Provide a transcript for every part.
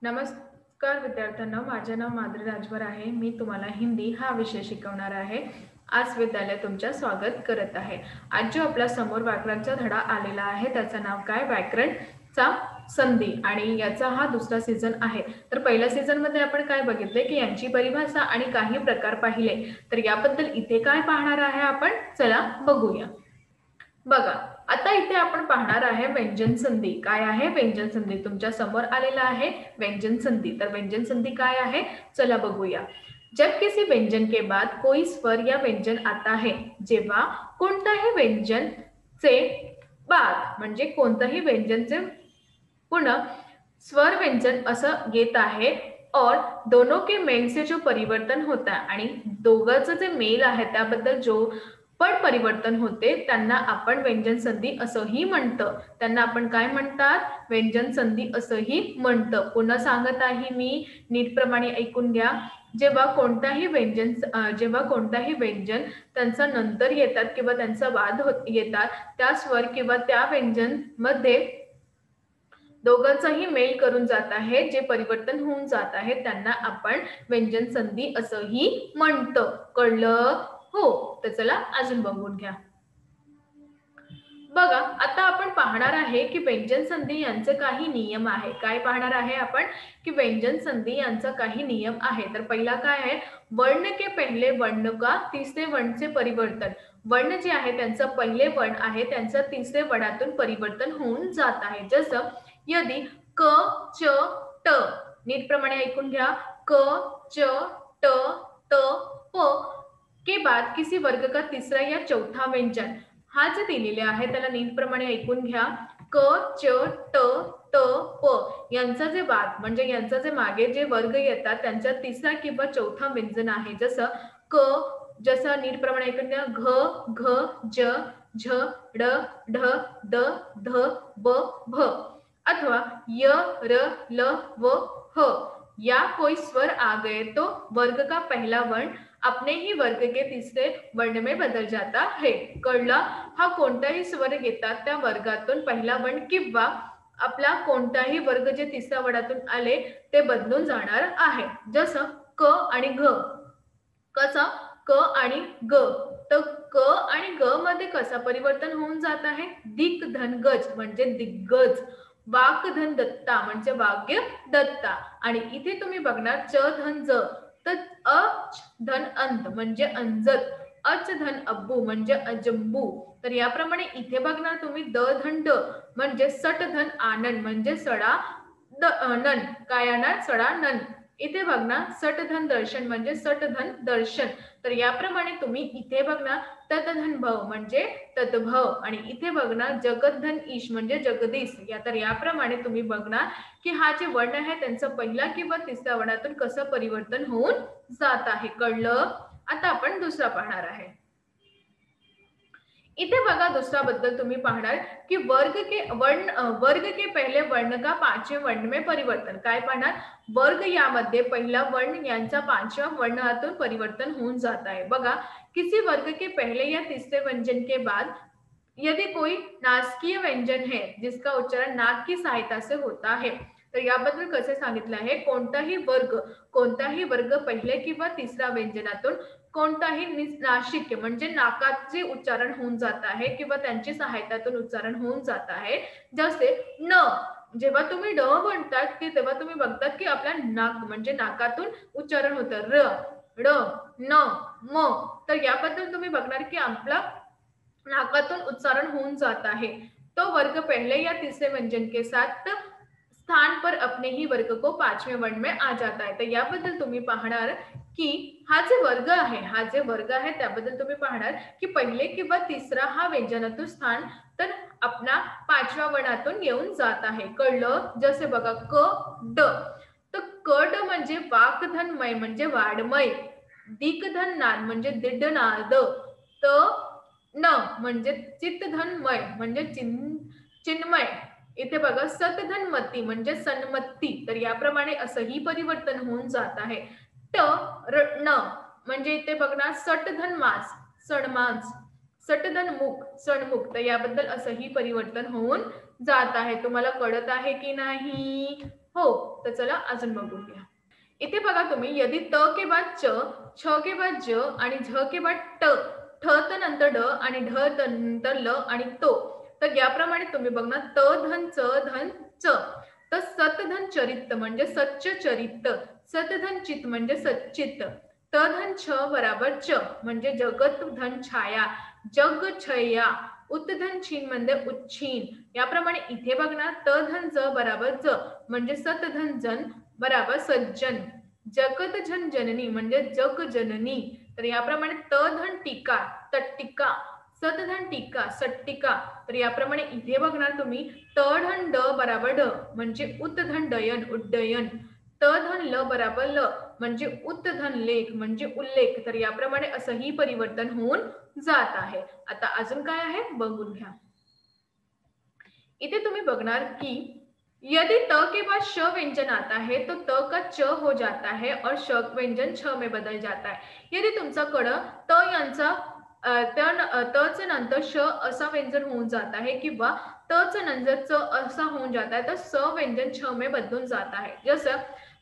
नमस्कार विद्यार्थ्यांनो, माझे नाव माधुरी राजभर आहे. मी तुम्हाला हिंदी हा विषय शिकवणार आहे. आज विद्यालय तुमच्या स्वागत करत आहे. आज जो आपल्या समोर व्याकरणचा धडा आलेला आहे त्याचं नाव काय? व्याकरणचा संधी आणि याचा हा दुसरा सीझन आहे. तर पहिल्या सीझन मध्ये आपण काय बघितले की यांची परिभाषा आणि काही प्रकार पाहिले. तर याबद्दल इथे काय पाहणार आहे आपण? चला बघूया. बघा, आता इथे आपण पाहणार आहे व्यंजन संधी. काय आहे? व्यंजन संधी तुमच्या समोर आलेला आहे व्यंजन संधी. तर व्यंजन संधी काय आहे? चला बघूया. जब किसी व्यंजन के बाद कोई स्वर या व्यंजन आता है, जेव्हा कोणताही व्यंजन चे बाद म्हणजे कोणताही व्यंजनचे पुन्हा स्वर व्यंजन असं येत आहे और दोनों के मेल से जो परिवर्तन होता है आणि दोघांचं जे मेल आहे त्याबद्दल जो पण परिवर्तन होते त्यांना आपण व्यंजन संधी असंही म्हणतं. त्यांना आपण काय म्हणतात? व्यंजन संधी असंही म्हणतं. पुन्हा सांगत आहे मी, नीटप्रमाणे ऐकून घ्या. जेव्हा कोणताही व्यंजन त्यांचा नंतर येतात किंवा त्यांचा वाद येतात, त्या स्वर किंवा त्या व्यंजन मध्ये दोघांचाही मेल करून जात आहे, जे परिवर्तन होऊन जात आहे त्यांना आपण व्यंजन संधी असंही म्हणतं. कळलं? हो. तर चला अजून बघून घ्या. बघा, आता आपण पाहणार आहे की व्यंजन संधी यांचे काही नियम आहे. काय पाहणार आहे आपण? की व्यंजन संधी यांचा काही नियम आहे. तर पहिला काय आहे? वर्ण के पहले वर्ण का तीसरे वर्ण से परिवर्तन. वर्ण जे आहे त्यांचं पहिले वर्ण आहे त्यांचं तिसरे वर्णातून परिवर्तन होऊन जात आहे. जसं यदि क च ट, नीटप्रमाणे ऐकून घ्या. क च ट त प के बाद किसी वर्ग का तिसरा या चौथा व्यंजन, हा जे दिलेले आहे त्याला नीटप्रमाणे ऐकून घ्या. क च ट त प यांचा जे बाद म्हणजे यांचा जे मागे जे वर्ग येतात त्यांचा तिसरा किंवा चौथा व्यंजन आहे. जसं नीटप्रमाणे ऐकून घ्या. घ घ ज झ ड ढ द ध ब भ अथवा य र ल व ह या कोई स्वर आ गए तो वर्ग का पहला वर्ण अपने ही वर्ग के तीसरे वर्ण में बदल जाता है. कळलं? हा कोणताही स्वर येतात त्या वर्गातून पहिला वर्ण किंवा आपला कोणताही वर्ग जे तिसऱ्या वर्णातून आले ते बदलून जाणार आहे. जसं क आणि घ. कसं? क आणि ग. तर क आणि ग मध्ये कसं परिवर्तन होऊन जात आहे? दिक धन गज म्हणजे दिग्गज. वाक धन दत्ता म्हणजे वाग्य दत्ता. आणि इथे तुम्ही बघणार च धन ज, तर अ धन अंत म्हणजे अंजत. अच धन अब्बू म्हणजे अजंबू. तर याप्रमाणे इथे बघणार तुम्ही द धन ड म्हणजे सट धन आनंद म्हणजे सडा नन. काय येणार? सडा नन. इथे बघणार सट धन दर्शन म्हणजे सट धन दर्शन. तर याप्रमाणे तुम्ही इथे बघणार ततधन भव म्हणजे तद्भव आणि इथे बघणार जगतधन ईश म्हणजे जगदीश. तर याप्रमाणे तुम्ही बघणार की हा जे वर्ण आहे त्यांचं पहिला किंवा तिसऱ्या वर्णातून कसं परिवर्तन होऊन जात आहे. कळलं? आता आपण दुसरा पाहणार आहे. इथे बघा दुसरा बद्दल तुम्ही पाहणार की वर्ग के पहले वर्ण का पाचवें वर्ण में परिवर्तन. काय पाहणार? वर्ग यामध्ये पहिला वर्ण यांचा पाचव्या वर्णातून परिवर्तन होऊन जात आहे. बघा, किसी वर्ग के पहले या तीसरे व्यंजन के बाद यदि कोई नासकीय व्यंजन है जिसका उच्चारण नाक की सहायता से होता है. तर याबद्दल कसे सांगितलं आहे? कोणताही वर्ग पहिले किंवा तिसऱ्या व्यंजनातून कोणताही नाशिक म्हणजे नाकाचे उच्चारण होऊन जात आहे किंवा त्यांची सहायतातून उच्चारण होऊन जात आहे. जसे न, जेव्हा तुम्ही ड म्हणतात की तेव्हा तुम्ही बघतात की आपल्या नाक म्हणजे नाकातून उच्चारण होतं. र ड न म. तर याबद्दल तुम्ही बघणार की आपला नाकातून उच्चारण होऊन जात आहे. तो वर्ग पहले या तीसरे व्यंजन के साथ स्थान पर अपने ही वर्ग को पाचवें वर्ण में आ जाता है. तर याबद्दल तुम्ही पाहणार की हा जे वर्ग आहे त्याबद्दल तुम्ही पाहणार की पहिले किंवा तिसरा हा व्यंजनातून स्थान तर आपला पाचव्या वर्णातून येऊन जात आहे. कळलं? जसे बघा क ड, तर क ड म्हणजे वाकधनमय म्हणजे वाडमय. दिकधन नाद म्हणजे दिड्डनाद. त न म्हणजे चित्तधनमय म्हणजे चिन्मय. इथे बघा सतधनमती म्हणजे सन्मती. तर याप्रमाणे असंही परिवर्तन होऊन जात आहे. ट न म्हणजे इथे बघणार सटधन मास सणमास, सटधन मुख सणमुख. तर याबद्दल असंही परिवर्तन होऊन जात आहे. तुम्हाला कळत आहे की नाही? हो, तर चला अजून बघून घ्या. इथे बघा तुम्ही यदि त के बाद च, छ के बाद ज आणि झ के बाद ट, ठ तर नंतर ड आणि ढ तर नंतर ल आणि तो. तर याप्रमाणे तुम्ही बघणार त धन च धन च. तर सतधन चरित म्हणजे सच्च चरित. सतधन चित म्हणजे सच्चित. त धन छ बराबर च म्हणजे जगत धन छाया, जग छया. उत्धन छीन म्हणजे उच्छीन. याप्रमाणे इथे बघणार त धन ज बराबर ज म्हणजे सतधन जन बराबर सज्जन. जगत जन जननी म्हणजे जग जननी. तर याप्रमाणे त धन टीका तट्टिका, सत धन टीका सट्टिका. तर याप्रमाणे इथे बघणार तुम्ही त धन ड बराबर ड म्हणजे उत्धन डयन उड्डयन. त धन ल बराबर ल म्हणजे उत्धन लेख म्हणजे उल्लेख. तर याप्रमाणे असंही परिवर्तन होऊन जात आहे. आता अजून काय आहे बघून घ्या. इथे तुम्ही बघणार की यदि त के बाद श व्यंजन आता है तो त का च हो जाता है और श व्यंजन छ में बदल जाता है. यदि तुमच्याकडं त यांचा तच नंतर श असा व्यंजन होऊन जात आहे किंवा तच नंतर च असा होऊन जात आहे तर स व्यंजन छ में बदलून जात आहे. जसं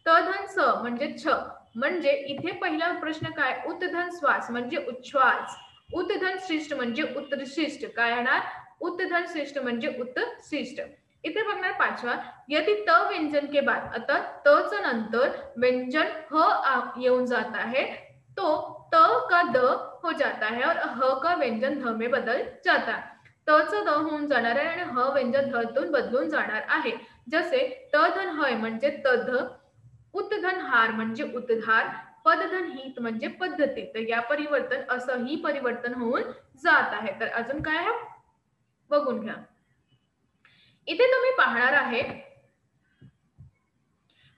त धन स म्हणजे छ. म्हणजे इथे पहिला प्रश्न काय उत्धन श्वास म्हणजे उच्छ्वास, उत्धन शिष्ट म्हणजे उत्तरशिष्ट. काय येणार उत्धन शिष्ट म्हणजे उत्तरशिष्ट. इथे बघणार पाचवा यदि त व्यंजन के बाद आता तच नंतर व्यंजन ह येऊन जाता है तो त का द हो जाता है और ह का व्यंजन ध में बदल जाता है. तच द होऊन जाणार आहे आणि ह व्यंजन धतून बदलून जाणार आहे. जसे त धन हय म्हणजे तध, उत्धन हार म्हणजे उद्धार, पदधन हित म्हणजे पद्धती. तर या परिवर्तन असंही परिवर्तन होऊन जात आहे. तर अजून काय आहे बघून घ्या. इथे तुम्ही पाहणार आहे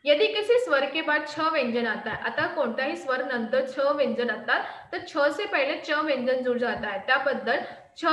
यदि किसी स्वर के बाद छ व्यंजन आता है. आता कोणताही स्वर नंतर छ व्यंजन आता तर छ से पहिले च व्यंजन जुड जाता है. त्याबद्दल छ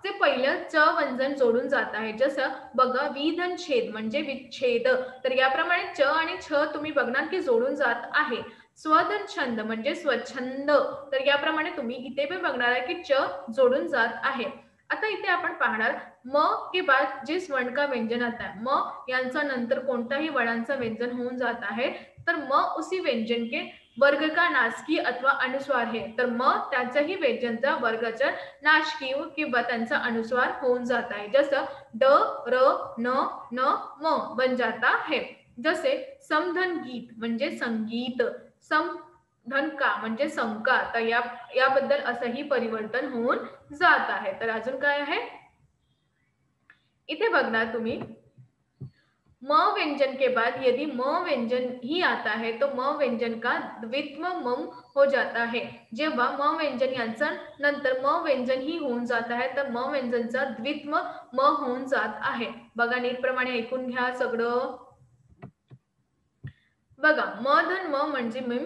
चे पहिले च व्यंजन जोडून जात आहे. जसं बघा विधन छेद म्हणजे विच्छेद. तर याप्रमाणे च आणि छ तुम्ही बघणार की जोडून जात आहे. स्वधन छंद म्हणजे स्वच्छंद. तर याप्रमाणे तुम्ही इथे पण बघणार आहे की च जोडून जात आहे. आता इथे आपण पाहणार म के बाद जे स्वर्ण का व्यंजन आता है, म यांचा नंतर कोणताही वळांचा व्यंजन होऊन जात आहे तर म उसी व्यंजन के वर्ग का नासकी अथवा अनुस्वार है. तर म त्याच्याही व्यंजनचा वर्गाचा नाशकी किंवा त्यांचा अनुस्वार होऊन जात आहे. जसं ड र न न म बन जाता है. जसे समधन गीत म्हणजे संगीत, समधन का म्हणजे संका. तर याबद्दल असंही परिवर्तन होऊन जात आहे. तर अजून काय आहे इथे बघणार तुम्ही म व्यंजन के बाद यदि म व्यंजन ही आता है तो म व्यंजन का द्वित्व मम हो जाता है. जेव्हा म व्यंजन यांचा नंतर म व्यंजन ही होऊन जात आहे तर म व्यंजनचा द्वित्व म होऊन जात आहे. बघा नीटप्रमाणे ऐकून घ्या सगळं. बघा म धन म म्हणजे मिम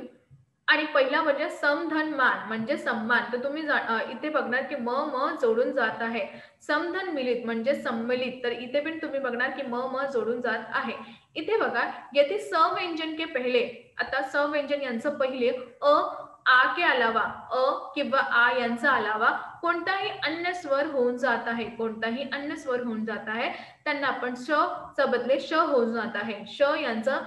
आणि पहिला म्हणजे समधन मान म्हणजे सम्मान. तर तुम्ही इथे बघणार की म म जोडून जात आहे. समधन मिलित म्हणजे सम्मिलित. तर इथे पण तुम्ही बघणार की म म जोडून जात आहे. इथे बघा येथे स व्यंजन के पहिले आता स व्यंजन यांचं पहिले आ के अलावा किंवा आ यांचा अलावा कोणताही अन्य स्वर होऊन जात आहे. कोणताही अन्य स्वर होऊन जात आहे त्यांना आपण श चा बदले श होऊन जात आहे. श यांचं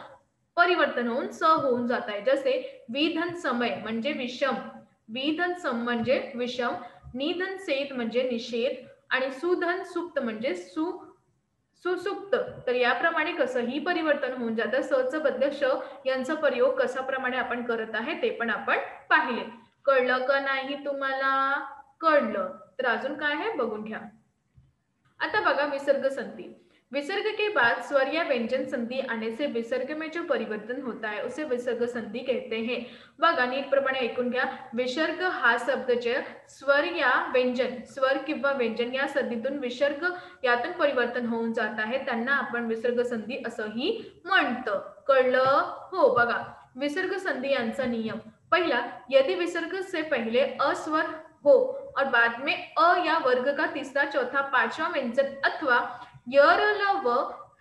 परिवर्तन होऊन स होऊन जात आहे. जसे विधन समय म्हणजे विषम, विधन सम म्हणजे विषम, निधन सेत म्हणजे निषेध आणि सुधन सुप्त म्हणजे सुसुप्त. तर याप्रमाणे कसंही परिवर्तन होऊन जातं. स च बदल श यांचा प्रयोग कशा प्रमाणे आपण करत आहे ते पण आपण पाहिले. कळलं का नाही तुम्हाला? कळलं तर अजून काय आहे बघून घ्या. आता बघा विसर्ग संधि. विसर्ग के बाद स्वर या व्यंजन संधि आने से विसर्ग में जो परिवर्तन होता है उसे विसर्ग संधि कहते हैं. बघा नीट प्रमाणे ऐकून घ्या. विसर्ग हा शब्द जे स्वर या व्यंजन स्वर किंवा व्यंजन या संधीतून विसर्ग यातून परिवर्तन होऊन जात आहे त्यांना आपण विसर्ग संधि असंही म्हणतो. कळलं? हो बघा विसर्ग संधि यांचा नियम पहिला यदि विसर्ग से पहले अस्वर हो और बाद में या वर्ग का तीसरा चौथा पांचवा व्यंजन अथवा य र ल व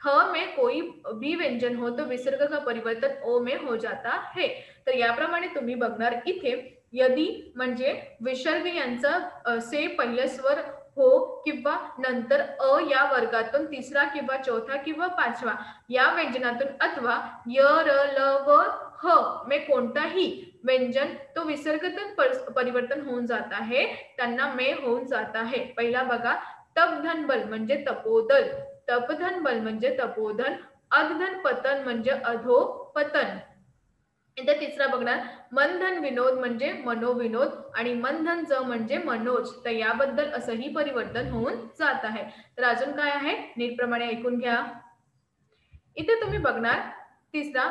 ह में कोई भी व्यंजन हो तो विसर्ग का परिवर्तन ओ में हो जाता है. तर याप्रमाणे तुम्ही बघणार इथे यदि म्हणजे विसर्ग यांचा से पहिले स्वर हो किंवा नंतर अ या वर्गातून तिसरा किंवा चौथा किंवा पाचवा या व्यंजनातून अथवा य र ल व ह में कोणताही व्यंजन तो विसर्गातून परिवर्तन होऊन जात आहे, त्यांना मे होऊन जात आहे. पहिला बघा, तपधन बल म्हणजे तपोदल, तपधन बल म्हणजे तपोधन, अधधन पतन म्हणजे अधोपतन. इथे तिसरा बघणार, मनधन विनोद म्हणजे मनोविनोद आणि मनधन ज म्हणजे मनोज. तर याबद्दल असंही परिवर्तन होऊन जात आहे. तर अजून काय आहे नीटप्रमाणे ऐकून घ्या. इथे तुम्ही बघणार तीसरा,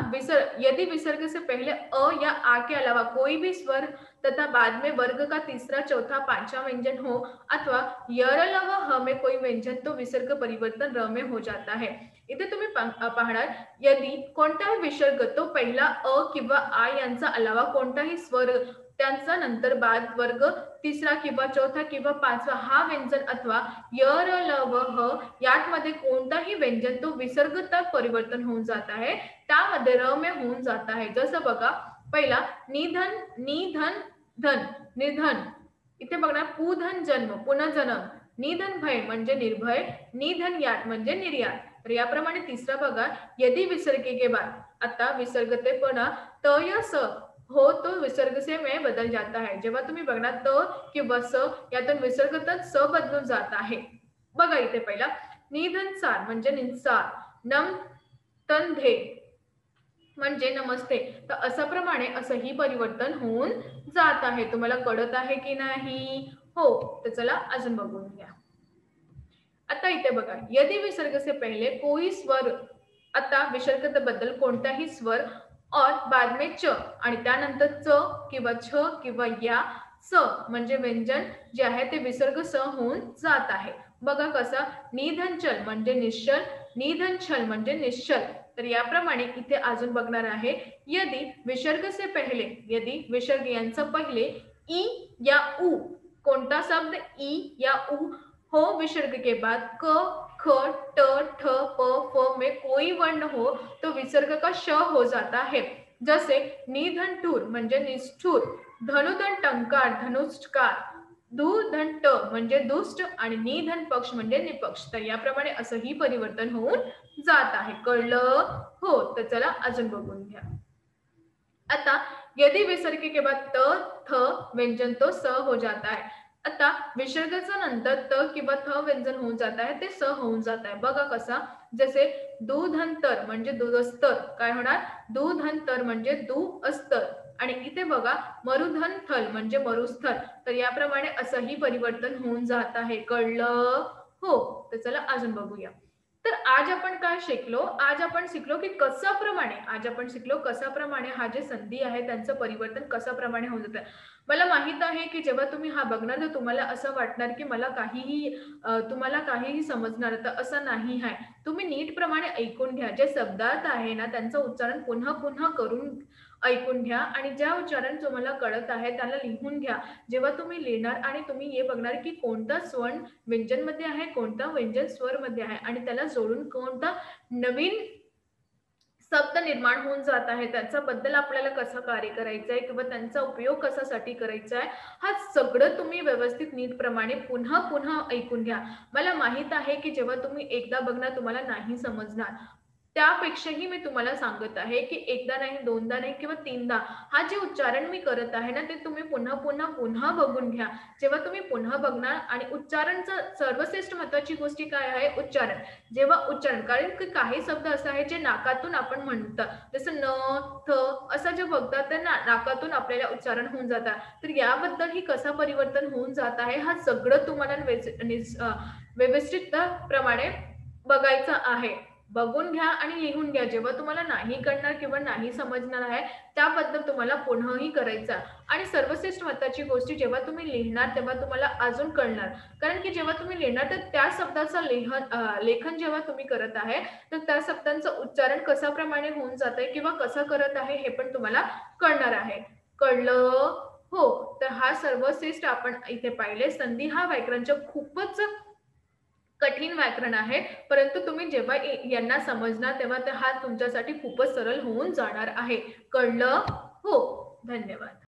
यदि विसर्ग से पहले अ या आ के अलावा कोई भी स्वर तथा बाद में वर्ग का तीसरा चौथा पांचवा व्यंजन हो अथवा य र ल व ह में कोई व्यंजन तो विसर्ग परिवर्तन र में हो जाता है. इथे तुम्ही पाहणार, यदि कोणताही विसर्ग तो पहिला अ किंवा आ यांचा अलावा कोणताही स्वर त्यांचा नंतर बाद वर्ग तिसरा किंवा चौथा किंवा पाचवा हा व्यंजन अथवा य र ल व ह यामध्ये कोणताही व्यंजन तो विसर्गता परिवर्तन होऊन जात आहे, त्यामध्ये र में होऊन जात आहे. जसं बघा, पहिला निधन, निधन धन, निधन. इथे बघणार पुधन जन्म, पुनर्जन्म. निधन भय म्हणजे निर्भय, निधन यात म्हणजे निर्यात. तर याप्रमाणे तिसरा बघा, यदि विसर्गे के बाद, आता विसर्गतेपणा त या स हो तो विसर्ग से में बदल जाता है. जेव्हा तुम्ही बघणार त किंवा स यातून विसर्गतच स बदलून जात आहे. बघा इथे पहिला, निधनसार म्हणजे निंसार, नम तंधे म्हणजे नमस्ते. तर अशाप्रमाणे असंही परिवर्तन होऊन जात आहे. तुम्हाला कळत आहे की नाही? हो. तर चला अजून बघून घ्या. आता इथे बघा, यदि विसर्ग से पहले कोई स्वर, आता विसर्गतेबद्दल कोणताही स्वर और बाद में च आणि त्यानंतर च किंवा छ किंवा या स म्हणजे व्यंजन जे आहे ते विसर्ग स होऊन जात आहे. बघा कसं, निधनचल म्हणजे निश्चल, निधनछल म्हणजे निश्चल. तर याप्रमाणे इथे अजून बघणार आहे, यदि विसर्ग से पहले, यदि विसर्ग यांचा पहिले ई या उ, कोणता शब्द ई या उ हो विसर्ग के बाद क ख ट ठ प फ में कोई वर्ण हो तो विसर्ग का श हो जाता है. जसे निधनटूर म्हणजे निष्ठूर, धनुधन टंकार धनुष्कार, दुधन ट म्हणजे दुष्ट आणि निधन पक्ष म्हणजे निपक्ष. तर याप्रमाणे असंही परिवर्तन होऊन जात आहे. कळलं? हो. तर चला अजून बघून घ्या. आता यदि विसर्ग के बाद त थ व्यंजन तो स हो जाता है. आता विसर्गाच्या नंतर त किंवा थ व्यंजन होऊन जात आहे, ते स होऊन जात आहे. बघा कसा, जसे दुधंतर म्हणजे दुधस्तर, काय होणार, दुधंतर म्हणजे दु अस्तर. आणि इथे बघा मरुधन थल म्हणजे मरुस्थल. तर याप्रमाणे असंही परिवर्तन होऊन जात आहे. कळलं? हो. तर चला अजून बघूया. तर आज आपण काय शिकलो, आज आपण शिकलो की कशाप्रमाणे हा जे संधी आहे त्यांचं परिवर्तन कशाप्रमाणे होऊन जातं. मला माहित आहे की जेव्हा तुम्ही हा बघणार तर तुम्हाला असं वाटणार की मला तुम्हाला काहीही समजणार, तर असं नाही आहे. तुम्ही नीटप्रमाणे ऐकून घ्या. जे शब्दार्थ आहे ना त्यांचं उच्चारण पुन्हा पुन्हा करून ऐकून घ्या आणि ज्या उच्चारण तुम्हाला कळत आहे त्याला लिहून घ्या. जेव्हा तुम्ही लिहिणार आणि तुम्ही हे बघणार की कोणता स्वर व्यंजन मध्ये आहे, कोणता व्यंजन स्वर मध्ये आहे आणि त्याला जोडून कोणता नवीन शब्द निर्माण होऊन जात आहे, त्याच्याबद्दल आपल्याला कसं कार्य करायचं आहे किंवा त्यांचा उपयोग कशासाठी करायचा आहे, हा सगळं तुम्ही व्यवस्थित नीटप्रमाणे पुन्हा पुन्हा ऐकून घ्या. मला माहित आहे की जेव्हा तुम्ही एकदा बघणार तुम्हाला नाही समजणार, त्यापेक्षाही मी तुम्हाला सांगत आहे की एकदा नाही, दोनदा नाही किंवा तीनदा हा जे उच्चारण मी करत आहे ना ते तुम्ही पुन्हा पुन्हा पुन्हा बघून घ्या. जेव्हा तुम्ही पुन्हा बघणार आणि उच्चारणचं सर्वश्रेष्ठ महत्वाची गोष्ट काय आहे, उच्चारण. जेव्हा उच्चारण, कारण की काही शब्द असे आहेत जे नाकातून आपण म्हणतात, जसं न थ असं जे बघतात ते नाकातून आपल्याला उच्चारण होऊन जातात. तर याबद्दल ही कसं परिवर्तन होऊन जात आहे हा सगळं तुम्हाला व्यवस्थित प्रमाणे बघायचं आहे. बघून घ्या आणि लिहून घ्या. जेव्हा तुम्हाला नाही कळणार किंवा नाही समजणार आहे त्याबद्दल तुम्हाला पुन्हाही करायचं. आणि सर्वश्रेष्ठ महत्वाची गोष्ट, जेव्हा तुम्ही लिहिणार तेव्हा तुम्हाला अजून कळणार, कारण की जेव्हा तुम्ही लिहिणार तर त्या शब्दाचं लेखन जेव्हा तुम्ही करत आहे तर त्या शब्दांचं उच्चारण कशाप्रमाणे होऊन जात आहे किंवा कसं करत आहे हे पण तुम्हाला कळणार आहे. कळलं? हो. तर हा सर्वश्रेष्ठ आपण इथे पाहिले, संधी हा व्याकरणच्या खूपच कठीण व्याकरण आहे, परंतु तुम्ही जेव्हा यांना समजणार तेव्हा हा तुमच्यासाठी खूपच सरळ होऊन जाणार आहे. कळलं? हो. धन्यवाद.